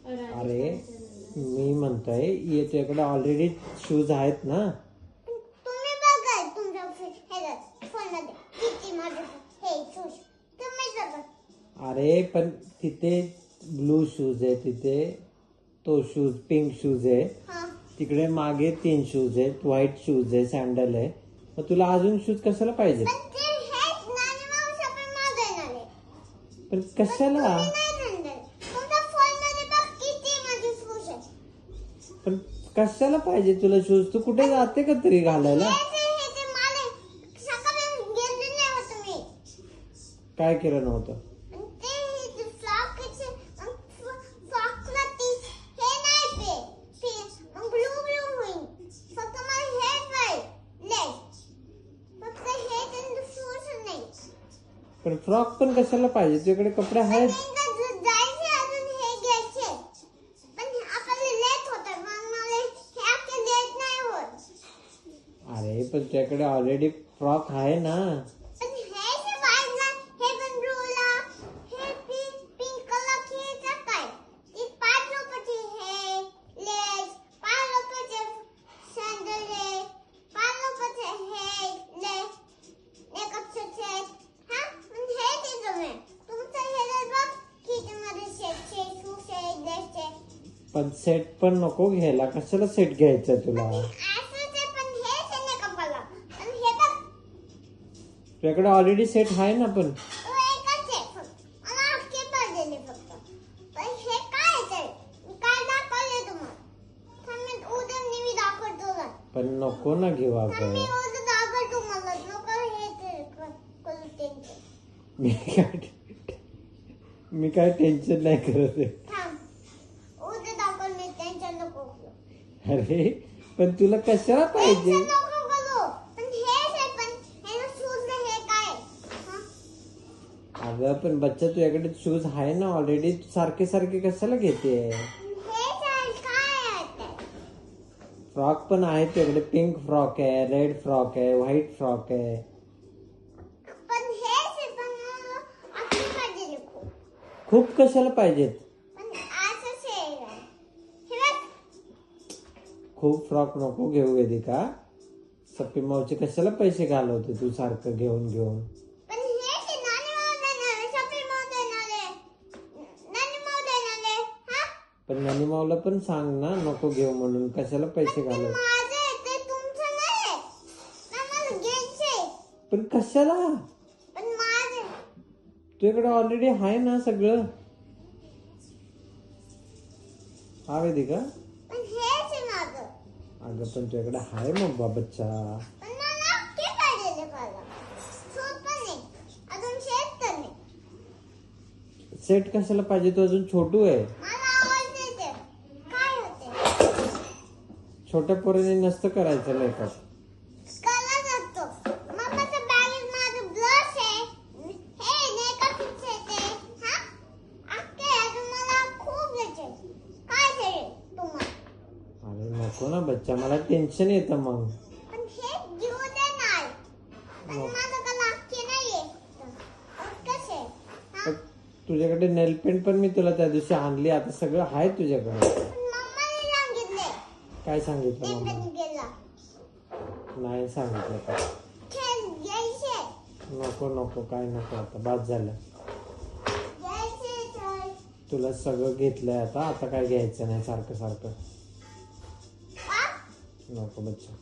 अरे मी म्हणतोय तुझ्याकडे ऑलरेडी शूज आहेत ना. तुम्ही बघा तुमच्या फोनमध्ये किती माझे हे शूज तुम्ही बघा. अरे पण तिथे ब्लू शूज आहे, तिथे तो शूज पिंक शूज आहे, तिकडे मागे 3 शूज आहेत, व्हाईट शूज आहे, सॅन्डल आहे. मग तुला अजून शूज कशाला पाहिजे? पण कशाला? पण कशाला पाहिजे तुला शूज? तू कुठे जाते का तरी घालायला? काय केलं नव्हतं? पण फ्रॉक पण कशाला पाहिजे? तुझ्याकडे कपडे आहेत. अरे पण तुझ्याकडे ऑलरेडी फ्रॉक आहे ना. पण सेट पण नको घ्यायला. कशाला सेट घ्यायचं तुला? तुझ्याकडे ऑलरेडी सेट आहे ना. पण पण नको ना घेऊ अगं. मी काय टेन्शन नाही करत आहे. अरे पण तुला कशाला पाहिजे? अगं पण बच्चा तुझ्याकडे शूज आहे ना ऑलरेडी. सारखे सारखे कशाला घेते? फ्रॉक पण आहे तुझ्याकडे. पिंक फ्रॉक आहे, रेड फ्रॉक आहे, व्हाईट फ्रॉक आहे. खूप कशाला पाहिजेत? खूप फ्रॉक नको घेऊ वेदिका. सप्पी मावचे कशाला पैसे घालवते तू सारखं घेऊन घेऊन? पण नानी मावला पण सांग ना नको घेऊ म्हणून. कशाला पैसे घालव? पण कशाला? तुझ्याकडे ऑलरेडी आहे ना सगळं. हा वेदिका. अगं पण तुझ्याकडे आहे मग बच्चा. सेट कशाला पाहिजे? तो अजून छोटू आहे. छोट्या पोरीने नसतं करायचं मेकअप. अरे नको ना बच्चा, मला टेन्शन येतं मग. तुझ्याकडे नेल पेंट पण मी तुला त्या दिवशी आणली. आता सगळं आहे तुझ्याकडे. काय सांगितलं मम्मा? नाही सांगितलं का? नको नको काय नको. आता बाद झालं. तुला सगळं घेतलंय आता. आता काय घ्यायचं नाही सारखं सारखं. नको बच्चा.